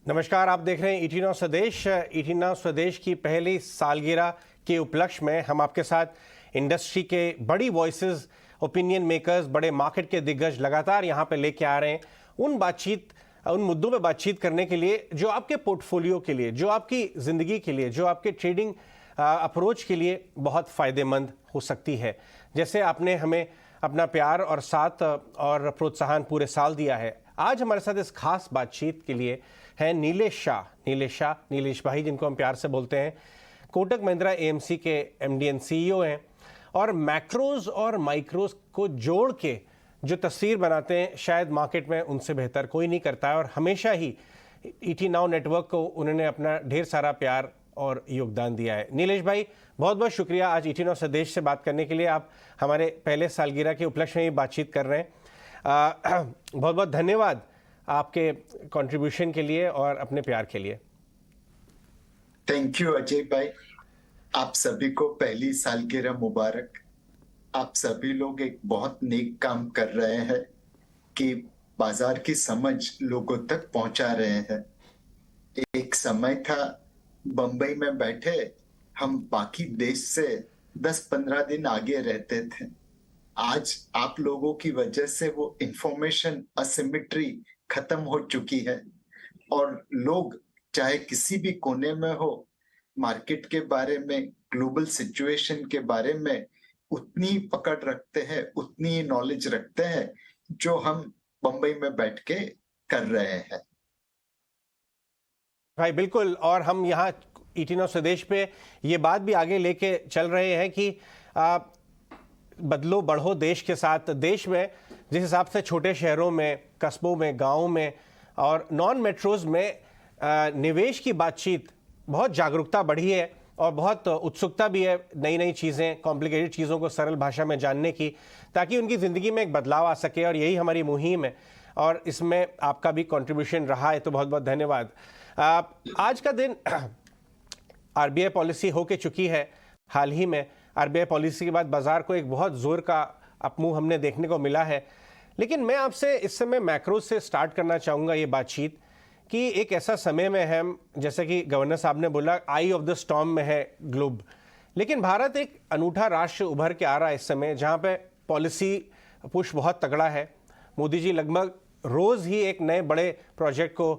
नमस्कार, आप देख रहे हैं ईटी नाउ स्वदेश। ईटी नाउ स्वदेश की पहली सालगिरह के उपलक्ष्य में हम आपके साथ इंडस्ट्री के बड़ी वॉइसेस, ओपिनियन मेकर्स, बड़े मार्केट के दिग्गज लगातार यहाँ पे लेके आ रहे हैं उन मुद्दों पे बातचीत करने के लिए जो आपके पोर्टफोलियो के लिए, जो आपकी ज़िंदगी के लिए, जो आपके ट्रेडिंग अप्रोच के लिए बहुत फ़ायदेमंद हो सकती है। जैसे आपने हमें अपना प्यार और साथ और प्रोत्साहन पूरे साल दिया है। आज हमारे साथ इस खास बातचीत के लिए हैं नीलेश भाई, जिनको हम प्यार से बोलते हैं। कोटक महिंद्रा एएमसी के एमडी एंड सीईओ हैं और मैक्रोज और माइक्रोज को जोड़ के जो तस्वीर बनाते हैं, शायद मार्केट में उनसे बेहतर कोई नहीं करता है। और हमेशा ही ईटी नाउ नेटवर्क को उन्होंने अपना ढेर सारा प्यार और योगदान दिया है। नीलेश भाई, बहुत बहुत शुक्रिया आज ईटी नाउ स्वदेश से बात करने के लिए। आप हमारे पहले सालगिरह के उपलक्ष्य में ही बातचीत कर रहे हैं। बहुत बहुत धन्यवाद आपके कंट्रीब्यूशन के लिए और अपने प्यार के लिए। थैंक यू अजय भाई, आप सभी को पहली सालगिरह मुबारक। आप सभी लोग एक बहुत नेक काम कर रहे हैं कि बाजार की समझ लोगों तक पहुंचा रहे हैं। एक समय था बंबई में बैठे हम बाकी देश से 10-15 दिन आगे रहते थे। आज आप लोगों की वजह से वो इंफॉर्मेशन असिमेट्री खत्म हो चुकी है और लोग चाहे किसी भी कोने में हो, मार्केट के बारे में, ग्लोबल सिचुएशन के बारे में उतनी पकड़ रखते हैं, उतनी नॉलेज रखते हैं जो हम बंबई में बैठ के कर रहे हैं। भाई बिल्कुल, और हम यहाँ ईटी नाउ स्वदेश पे ये बात भी आगे लेके चल रहे हैं कि बदलो बढ़ो देश के साथ। देश में जिस हिसाब से छोटे शहरों में, कस्बों में, गाँव में और नॉन मेट्रोज में निवेश की बातचीत, बहुत जागरूकता बढ़ी है और बहुत उत्सुकता भी है नई नई चीज़ें, कॉम्प्लिकेटेड चीज़ों को सरल भाषा में जानने की, ताकि उनकी ज़िंदगी में एक बदलाव आ सके। और यही हमारी मुहिम है और इसमें आपका भी कंट्रीब्यूशन रहा है, तो बहुत बहुत धन्यवाद। आज का दिन आरबीआई पॉलिसी होके चुकी है। हाल ही में आरबीआई पॉलिसी के बाद बाजार को एक बहुत जोर का अपमूव हमने देखने को मिला है। लेकिन मैं आपसे इस समय मैक्रो से स्टार्ट करना चाहूँगा ये बातचीत कि एक ऐसा समय में है, जैसे कि गवर्नर साहब ने बोला, आई ऑफ द स्टॉर्म में है ग्लोब। लेकिन भारत एक अनूठा राष्ट्र उभर के आ रहा है इस समय, जहाँ पे पॉलिसी पुश बहुत तगड़ा है। मोदी जी लगभग रोज़ ही एक नए बड़े प्रोजेक्ट को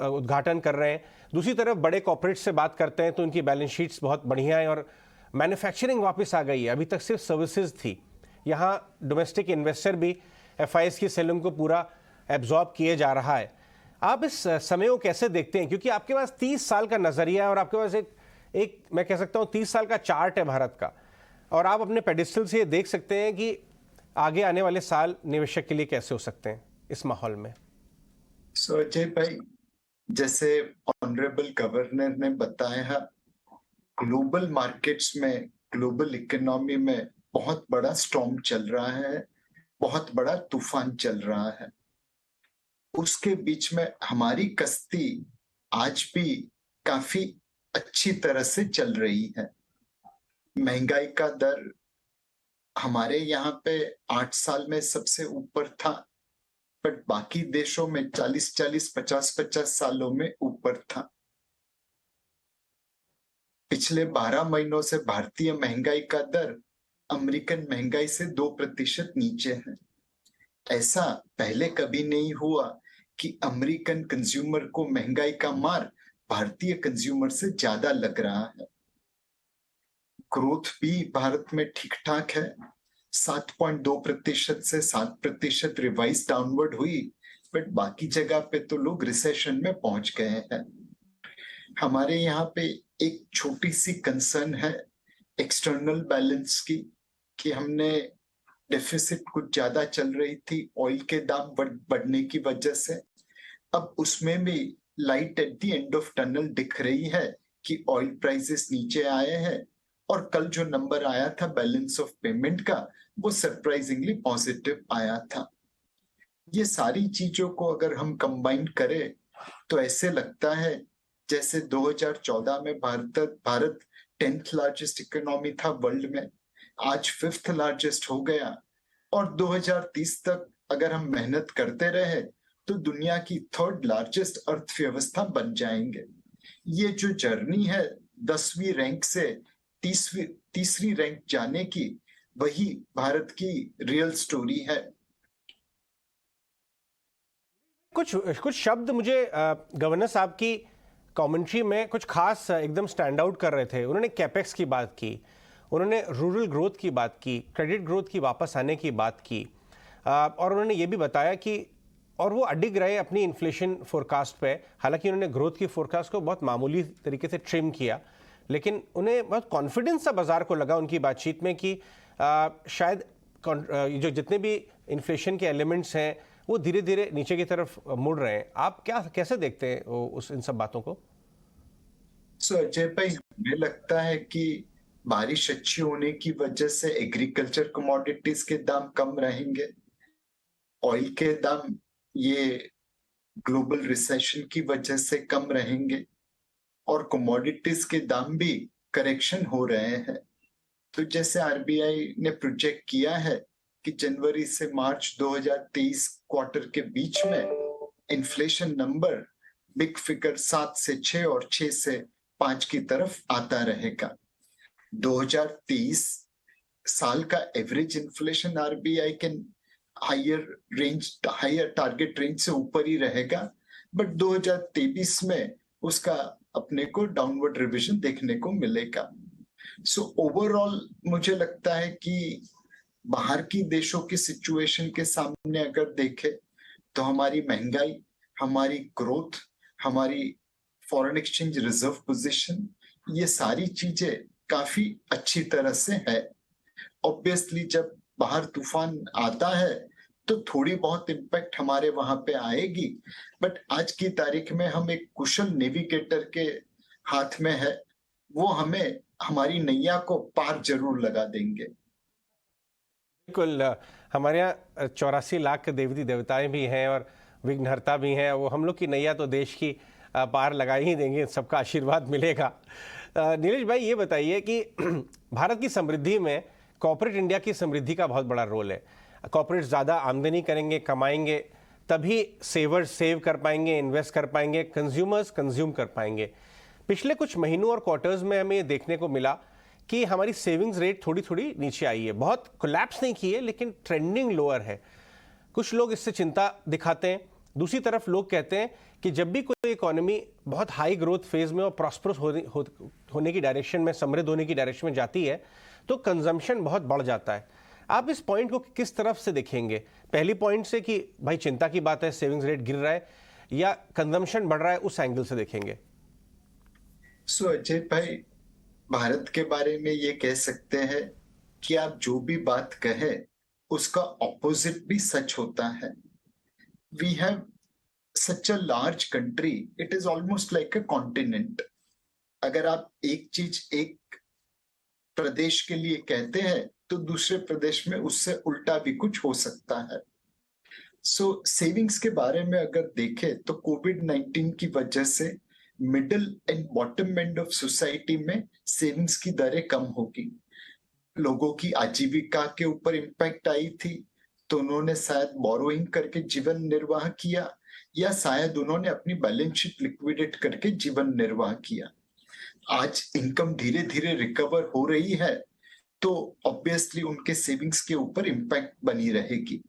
उद्घाटन कर रहे हैं। दूसरी तरफ बड़े कॉर्पोरेट से बात करते हैं तो उनकी बैलेंस शीट्स बहुत बढ़िया है और मैन्युफैक्चरिंग वापस आ गई है। अभी तक सिर्फ सर्विसेज थी। यहाँ डोमेस्टिक इन्वेस्टर भी एफआईएस की सेलिंग को पूरा एब्जॉर्ब किए जा रहा है। आप इस समय को कैसे देखते हैं, क्योंकि आपके पास 30 साल का नज़रिया है और आपके पास एक मैं कह सकता हूँ 30 साल का चार्ट है भारत का, और आप अपने पेडिस्टल से ये देख सकते हैं कि आगे आने वाले साल निवेशक के लिए कैसे हो सकते हैं इस माहौल में। अजय भाई, जैसे ऑनरेबल गवर्नर ने बताया है, ग्लोबल मार्केट्स में, ग्लोबल इकोनॉमी में बहुत बड़ा स्टॉर्म चल रहा है, बहुत बड़ा तूफान चल रहा है। उसके बीच में हमारी कश्ती आज भी काफी अच्छी तरह से चल रही है। महंगाई का दर हमारे यहाँ पे 8 साल में सबसे ऊपर था, बट बाकी देशों में 40-40, 50-50 सालों में ऊपर था। पिछले 12 महीनों से भारतीय महंगाई का दर अमेरिकन महंगाई से 2% नीचे है। ऐसा पहले कभी नहीं हुआ कि अमेरिकन कंज्यूमर को महंगाई का मार भारतीय कंज्यूमर से ज्यादा लग रहा है। ग्रोथ भी भारत में ठीक ठाक है, 7.2% से 7% रिवाइज डाउनवर्ड हुई, बट बाकी जगह पे तो लोग रिसेशन में पहुंच गए हैं। हमारे यहाँ पे एक छोटी सी कंसर्न है एक्सटर्नल बैलेंस की, कि हमने डेफिसिट कुछ ज्यादा चल रही थी ऑयल के दाम बढ़ने की वजह से। अब उसमें भी light at the end of tunnel दिख रही है कि ऑयल प्राइसेस नीचे आए हैं और कल जो नंबर आया था बैलेंस ऑफ पेमेंट का, वो सरप्राइजिंगली पॉजिटिव आया था। ये सारी चीजों को अगर हम कंबाइन करें तो ऐसे लगता है जैसे 2014 में भारत 10th लार्जेस्ट इकोनॉमी था वर्ल्ड में, आज 5th लार्जेस्ट हो गया। और 2030 तक अगर हम मेहनत करते रहे तो दुनिया की थर्ड लार्जेस्ट अर्थव्यवस्था बन जाएंगे। ये जो जर्नी है 10वीं रैंक से तीसरी रैंक जाने की, वही भारत की रियल स्टोरी है। कुछ कुछ शब्द मुझे गवर्नर साहब की कमेंट्री में कुछ खास एकदम स्टैंड आउट कर रहे थे। उन्होंने कैपेक्स की बात की, उन्होंने रूरल ग्रोथ की बात की, क्रेडिट ग्रोथ की वापस आने की बात की, और उन्होंने ये भी बताया कि और वो अडिग रहे अपनी इन्फ्लेशन फोरकास्ट पे। हालांकि उन्होंने ग्रोथ की फोरकास्ट को बहुत मामूली तरीके से ट्रिम किया, लेकिन उन्हें बहुत कॉन्फिडेंस सा बाजार को लगा उनकी बातचीत में कि शायद जो जितने भी इन्फ्लेशन के एलिमेंट्स हैं वो धीरे धीरे नीचे की तरफ मुड़ रहे हैं। आप कैसे देखते हैं इन सब बातों को? अजय भाई, मुझे लगता है कि बारिश अच्छी होने की वजह से एग्रीकल्चर कमोडिटीज के दाम कम रहेंगे। ऑयल के दाम ये ग्लोबल रिसेशन की वजह से कम रहेंगे और कमोडिटीज के दाम भी करेक्शन हो रहे हैं। तो जैसे आरबीआई ने प्रोजेक्ट किया है कि जनवरी से मार्च 2023 क्वार्टर के बीच में इन्फ्लेशन नंबर बिग फिगर 7 से 6 और 6 से 5 की तरफ आता रहेगा। 2023 साल का एवरेज इन्फ्लेशन आरबीआई के हायर टारगेट रेंज से ऊपर ही रहेगा, बट 2023 में उसका अपने को डाउनवर्ड रिविजन देखने को मिलेगा। ओवरऑल मुझे लगता है कि बाहर की देशों की सिचुएशन के सामने अगर देखें तो हमारी महंगाई, हमारी ग्रोथ, हमारी फॉरेन एक्सचेंज रिजर्व पोजीशन, ये सारी चीजें काफी अच्छी तरह से है। ऑब्वियसली जब बाहर तूफान आता है तो थोड़ी बहुत इम्पैक्ट हमारे वहां पे आएगी, बट आज की तारीख में हम एक कुशल नेविगेटर के हाथ में है, वो हमें हमारी नैया को पार जरूर लगा देंगे। बिल्कुल, हमारे यहाँ 84 लाख देवी देवताएं भी हैं और विघ्नहर्ता भी हैं। वो हम लोग की नैया तो देश की पार लगा ही देंगे, सबका आशीर्वाद मिलेगा। नीलेश भाई, ये बताइए कि भारत की समृद्धि में कॉर्पोरेट इंडिया की समृद्धि का बहुत बड़ा रोल है। कॉर्पोरेट ज़्यादा आमदनी करेंगे, कमाएंगे, तभी सेवर्स सेव कर पाएंगे, इन्वेस्ट कर पाएंगे, कंज्यूमर्स कंज्यूम कर पाएंगे। पिछले कुछ महीनों और क्वार्टर्स में हमें ये देखने को मिला कि हमारी सेविंग्स रेट थोड़ी थोड़ी नीचे आई है। बहुत कोलैप्स नहीं की है, लेकिन ट्रेंडिंग लोअर है। कुछ लोग इससे चिंता दिखाते हैं, दूसरी तरफ लोग कहते हैं कि जब भी कोई इकोनॉमी बहुत हाई ग्रोथ फेज में और प्रॉस्परस होने की डायरेक्शन में, समृद्ध होने की डायरेक्शन में जाती है, तो कंजम्पशन बहुत बढ़ जाता है। आप इस पॉइंट को किस तरफ से देखेंगे? पहली पॉइंट से कि भाई चिंता की बात है, सेविंग्स रेट गिर रहा है, या कंजम्पशन बढ़ रहा है, उस एंगल से देखेंगे? अजय भाई, भारत के बारे में ये कह सकते हैं कि आप जो भी बात कहे उसका ऑपोजिट भी सच होता है। We have such a large country, it is almost like a continent. अगर आप एक चीज एक प्रदेश के लिए कहते हैं तो दूसरे प्रदेश में उससे उल्टा भी कुछ हो सकता है। सेविंग्स के बारे में अगर देखें तो कोविड-19 की वजह से middle and bottom end of society में सेविंग्स की दरें कम होगी। लोगों की आजीविका के ऊपर इम्पैक्ट आई थी, तो उन्होंने शायद बोरोइंग करके जीवन निर्वाह किया, या शायद उन्होंने अपनी बैलेंस शीट लिक्विडेट करके जीवन निर्वाह किया। आज इनकम धीरे धीरे रिकवर हो रही है, तो ऑब्वियसली उनके सेविंग्स के ऊपर इम्पैक्ट बनी रहेगी।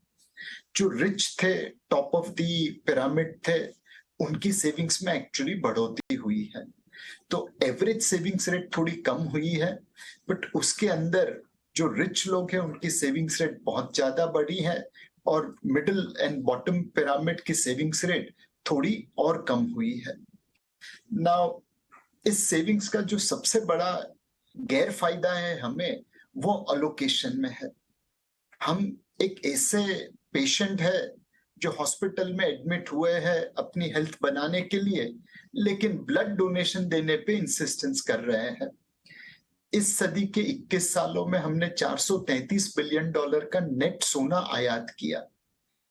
जो रिच थे, टॉप ऑफ द पिरामिड थे, उनकी सेविंग्स में एक्चुअली बढ़ोतरी हुई है। तो एवरेज सेविंग्स रेट थोड़ी कम हुई है, बट उसके अंदर जो रिच लोग हैं उनकी सेविंग्स रेट बहुत ज्यादा बढ़ी है, और मिडिल एंड बॉटम पिरामिड की सेविंग्स रेट थोड़ी और कम हुई है। नाउ इस सेविंग्स का जो सबसे बड़ा गैर फायदा है हमें, वो अलोकेशन में है। हम एक ऐसे पेशेंट है जो हॉस्पिटल में एडमिट हुए हैं अपनी हेल्थ बनाने के लिए, लेकिन ब्लड डोनेशन देने पे इंसिस्टेंस कर रहे हैं। इस सदी के 21 सालों में हमने 433 बिलियन डॉलर का नेट सोना आयात किया।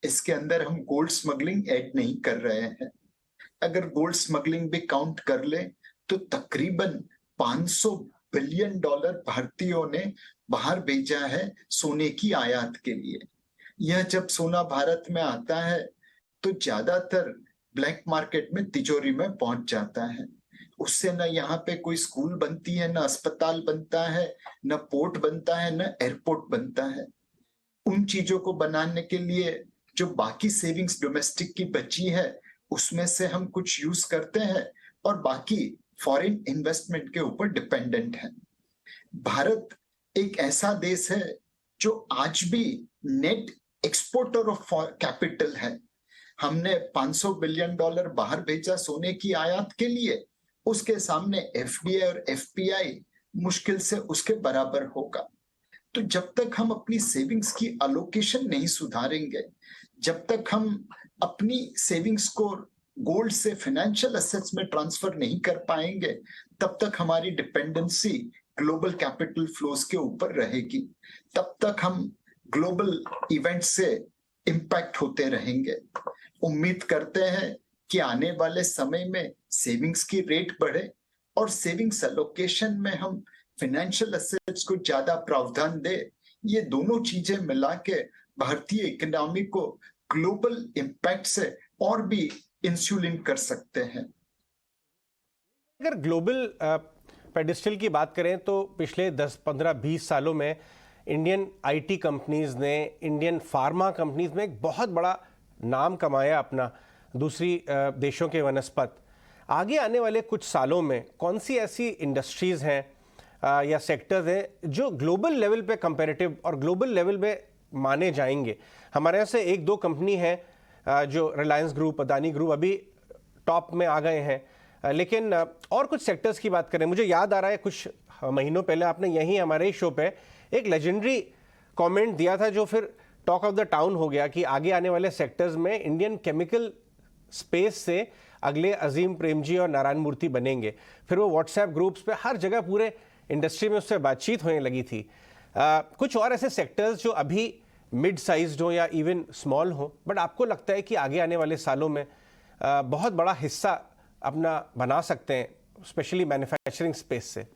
इसके अंदर हम गोल्ड स्मगलिंग ऐड नहीं कर रहे हैं। अगर गोल्ड स्मगलिंग भी काउंट कर ले तो तकरीबन 500 बिलियन डॉलर भारतीयों ने बाहर भेजा है सोने की आयात के लिए। यह जब सोना भारत में आता है तो ज्यादातर ब्लैक मार्केट में तिजोरी में पहुंच जाता है। उससे न यहाँ पे कोई स्कूल बनती है, न अस्पताल बनता है, न पोर्ट बनता है, न एयरपोर्ट बनता है। उन चीजों को बनाने के लिए जो बाकी सेविंग्स डोमेस्टिक की बची है उसमें से हम कुछ यूज करते हैं और बाकी फॉरेन इन्वेस्टमेंट के ऊपर डिपेंडेंट है। भारत एक ऐसा देश है जो आज भी नेट एक्सपोर्टर ऑफ कैपिटल है। हमने $500 बिलियन बाहर भेजा सोने की आयात के लिए, उसके सामने एफडीआई और एफपीआई मुश्किल से उसके बराबर होगा। तो जब तक हम अपनी सेविंग्स की अलोकेशन नहीं सुधारेंगे, जब तक हम अपनी सेविंग्स को गोल्ड से फाइनेंशियल एसेट्स में ट्रांसफर नहीं कर पाएंगे, तब तक हमारी डिपेंडेंसी ग्लोबल कैपिटल फ्लोज के ऊपर रहेगी। तब तक हम ग्लोबल इवेंट से इंपैक्ट होते रहेंगे। उम्मीद करते हैं कि आने वाले समय में सेविंग्स की रेट बढ़े और सेविंग्स एलोकेशन में हम फाइनेंशियल एसेट्स को ज्यादा प्रावधान दे। ये दोनों चीजें मिला के भारतीय इकोनॉमी को ग्लोबल इंपैक्ट से और भी इंसुलिन कर सकते हैं। अगर ग्लोबल पेडिस्टल की बात करें तो पिछले 10, 15, 20 सालों में इंडियन आईटी कंपनीज ने, इंडियन फार्मा कंपनीज ने एक बहुत बड़ा नाम कमाया अपना दूसरी देशों के वनस्पत। आगे आने वाले कुछ सालों में कौन सी ऐसी इंडस्ट्रीज हैं या सेक्टर्स हैं जो ग्लोबल लेवल पे कंपैरेटिव और ग्लोबल लेवल पे माने जाएंगे? हमारे यहाँ से एक दो कंपनी है जो रिलायंस ग्रुप, अदानी ग्रुप अभी टॉप में आ गए हैं, लेकिन और कुछ सेक्टर्स की बात करें, मुझे याद आ रहा है कुछ महीनों पहले आपने यहीं हमारे ही शो पे एक लेजेंडरी कमेंट दिया था जो फिर टॉक ऑफ द टाउन हो गया कि आगे आने वाले सेक्टर्स में इंडियन केमिकल स्पेस से अगले अजीम प्रेमजी और नारायण मूर्ति बनेंगे। फिर वो व्हाट्सएप ग्रुप्स पे हर जगह पूरे इंडस्ट्री में उससे बातचीत होने लगी थी। कुछ और ऐसे सेक्टर्स जो अभी मिड साइज्ड हो या इवन स्मॉल हो, बट आपको लगता है कि आगे आने वाले सालों में बहुत बड़ा हिस्सा अपना बना सकते हैं, स्पेशली मैन्युफैक्चरिंग स्पेस से?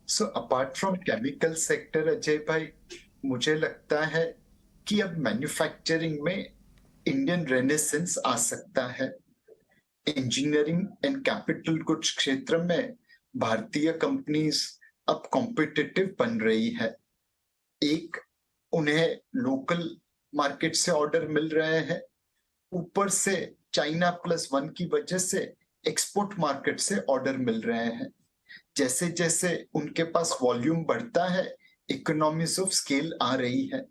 So apart from chemical sector Ajay भाई, मुझे लगता है कि अब मैन्युफैक्चरिंग में इंडियन रेनेसेंस आ सकता है। इंजीनियरिंग एंड कैपिटल गुड्स क्षेत्र में भारतीय कंपनीज अब कॉम्पिटिटिव बन रही है। एक, उन्हें लोकल मार्केट से ऑर्डर मिल रहे हैं, ऊपर से चाइना +1 की वजह से एक्सपोर्ट मार्केट से ऑर्डर मिल रहे हैं। जैसे जैसे उनके पास वॉल्यूम बढ़ता है, इकोनॉमीज ऑफ स्केल आ रही है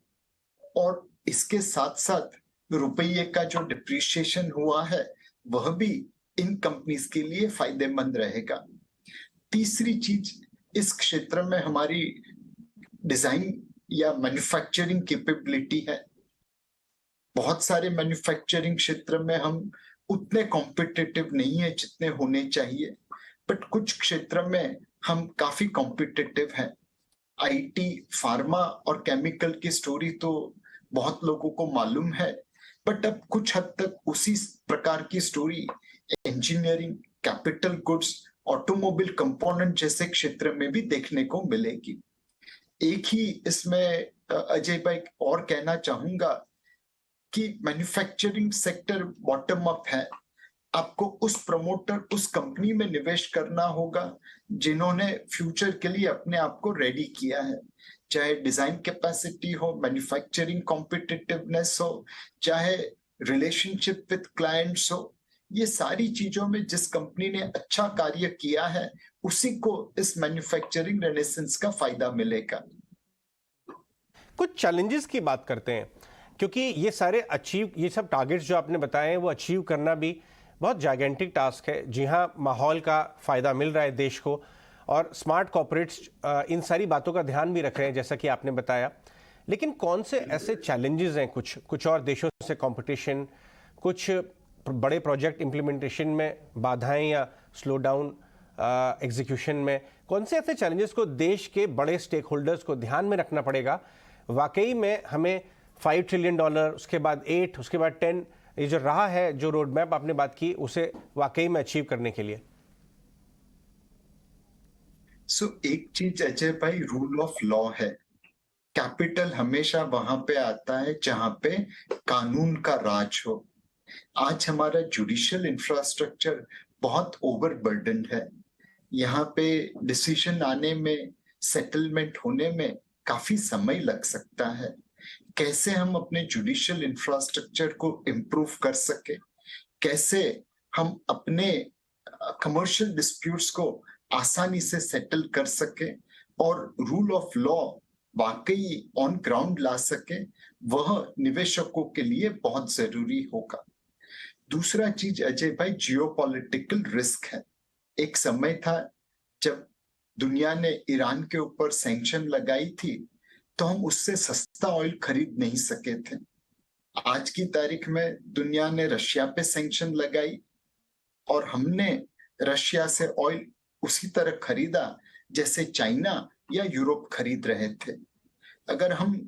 और इसके साथ साथ रुपये का जो डिप्रिशिएशन हुआ है वह भी इन कंपनीज के लिए फायदेमंद रहेगा। तीसरी चीज, इस क्षेत्र में हमारी डिजाइन या मैन्युफैक्चरिंग कैपेबिलिटी है। बहुत सारे मैन्युफैक्चरिंग क्षेत्र में हम उतने कॉम्पिटिटिव नहीं है जितने होने चाहिए, बट कुछ क्षेत्र में हम काफी कॉम्पिटिटिव हैं। आईटी, फार्मा और केमिकल की स्टोरी तो बहुत लोगों को मालूम है, बट अब कुछ हद तक उसी प्रकार की story engineering, capital goods, automobile component जैसे क्षेत्र में भी देखने को मिलेगी। एक ही इसमें अजय भाई और कहना चाहूंगा कि मैन्युफैक्चरिंग सेक्टर बॉटम अप है। आपको उस प्रमोटर, उस कंपनी में निवेश करना होगा जिन्होंने फ्यूचर के लिए अपने आप को रेडी किया है, चाहे डिजाइन कैपेसिटी हो, मैन्युफैक्चरिंग कॉम्पिटिटिवनेस हो, चाहे रिलेशनशिप विद क्लाइंट्स हो। ये सारी चीजों में जिस कंपनी ने अच्छा कार्य किया है उसी को इस मैन्युफैक्चरिंग रेनेसेंस का फायदा मिलेगा। कुछ चैलेंजेस की बात करते हैं, क्योंकि ये सब टारगेट्स जो आपने बताए हैं वो अचीव करना भी बहुत जाइगेंटिक टास्क है। जी हाँ, माहौल का फ़ायदा मिल रहा है देश को और स्मार्ट कॉर्पोरेट्स इन सारी बातों का ध्यान भी रख रहे हैं जैसा कि आपने बताया, लेकिन कौन से ऐसे चैलेंजेस हैं? कुछ और देशों से कंपटीशन, कुछ बड़े प्रोजेक्ट इम्प्लीमेंटेशन में बाधाएं या स्लो डाउन एग्जीक्यूशन में, कौन से ऐसे चैलेंजेस को देश के बड़े स्टेक होल्डर्स को ध्यान में रखना पड़ेगा वाकई में हमें $5 ट्रिलियन, उसके बाद 8, उसके बाद 10, ये जो रहा है, जो रोड मैप आपने बात की, उसे वाकई में अचीव करने के लिए? एक चीज अजय भाई, रूल ऑफ लॉ है। कैपिटल हमेशा वहां पे आता है जहां पे कानून का राज हो। आज हमारा जुडिशियल इंफ्रास्ट्रक्चर बहुत ओवरबर्डन है। यहाँ पे डिसीजन आने में, सेटलमेंट होने में काफी समय लग सकता है। कैसे हम अपने जुडिशियल इंफ्रास्ट्रक्चर को इम्प्रूव कर सके, कैसे हम अपने कमर्शियल डिस्प्यूट्स को आसानी से सेटल कर सके और रूल ऑफ लॉ वाकई ऑन ग्राउंड ला सके, वह निवेशकों के लिए बहुत जरूरी होगा। दूसरा चीज अजय भाई, जियोपॉलिटिकल रिस्क है। एक समय था जब दुनिया ने ईरान के ऊपर सैंक्शन लगाई थी तो हम उससे सस्ता ऑयल खरीद नहीं सके थे। आज की तारीख में दुनिया ने रशिया पे सैंक्शन लगाई और हमने रशिया से ऑयल उसी तरह खरीदा जैसे चाइना या यूरोप खरीद रहे थे। अगर हम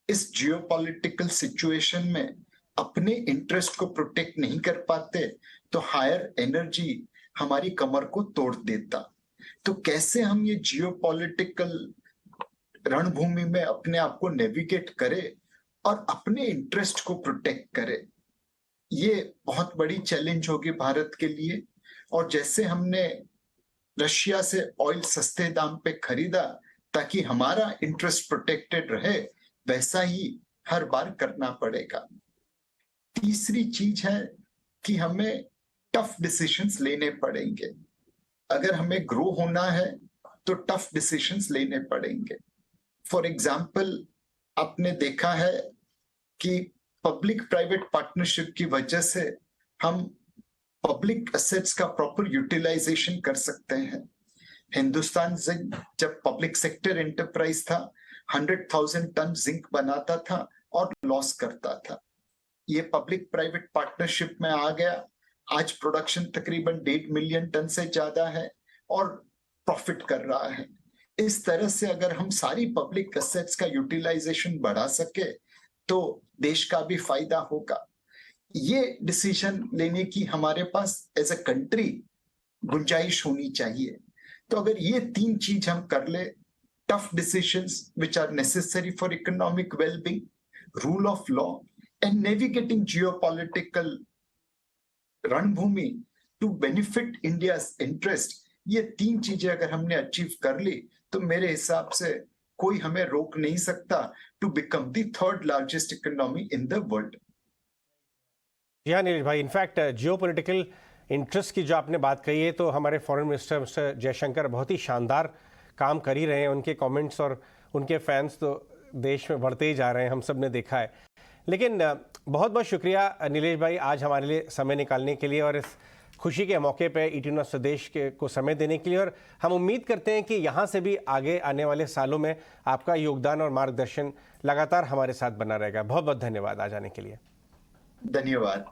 इस जियोपॉलिटिकल सिचुएशन में अपने इंटरेस्ट को प्रोटेक्ट नहीं कर पाते तो हायर एनर्जी हमारी कमर को तोड़ देता। तो कैसे हम ये जियोपॉलिटिकल रणभूमि में अपने आप को नेविगेट करें और अपने इंटरेस्ट को प्रोटेक्ट करें, ये बहुत बड़ी चैलेंज होगी भारत के लिए। और जैसे हमने रशिया से ऑयल सस्ते दाम पे खरीदा ताकि हमारा इंटरेस्ट प्रोटेक्टेड रहे, वैसा ही हर बार करना पड़ेगा। तीसरी चीज है कि हमें टफ डिसीजंस लेने पड़ेंगे। अगर हमें ग्रो होना है तो टफ डिसीजंस लेने पड़ेंगे। फॉर एग्जाम्पल, आपने देखा है कि पब्लिक प्राइवेट पार्टनरशिप की वजह से हम पब्लिक एसेट्स का प्रॉपर यूटिलाइजेशन कर सकते हैं। हिंदुस्तान जिंक जब पब्लिक सेक्टर एंटरप्राइज था, 100,000 टन जिंक बनाता था और लॉस करता था। ये पब्लिक प्राइवेट पार्टनरशिप में आ गया, आज प्रोडक्शन तकरीबन 1.5 मिलियन टन से ज्यादा है और प्रॉफिट कर रहा है। इस तरह से अगर हम सारी पब्लिक एसेट्स का यूटिलाइजेशन बढ़ा सके तो देश का भी फायदा होगा। ये डिसीजन लेने की हमारे पास एज अ कंट्री गुंजाइश होनी चाहिए। तो अगर ये 3 चीज हम कर ले, tough decisions which are necessary for economic wellbeing, rule of law and navigating geopolitical रणभूमि टू बेनिफिट इंडियाज इंटरेस्ट, ये 3 चीजें अगर हमने अचीव कर ली तो मेरे हिसाब से कोई हमें रोक नहीं सकता to become the 3rd largest economy in the world. जी हाँ नीरज भाई, इनफैक्ट जियोपॉलिटिकल इंटरेस्ट की जो आपने बात कही है, तो हमारे फॉरेन मिनिस्टर मिस्टर जयशंकर बहुत ही शानदार काम कर ही रहे हैं। उनके कमेंट्स और उनके फैंस तो देश में बढ़ते ही जा रहे हैं, हम सब ने देखा है। लेकिन बहुत बहुत शुक्रिया नीलेश भाई आज हमारे लिए समय निकालने के लिए और इस खुशी के मौके पे ET न्यूज़ स्वदेश को समय देने के लिए। और हम उम्मीद करते हैं कि यहाँ से भी आगे आने वाले सालों में आपका योगदान और मार्गदर्शन लगातार हमारे साथ बना रहेगा। बहुत बहुत धन्यवाद आज आने के लिए। धन्यवाद।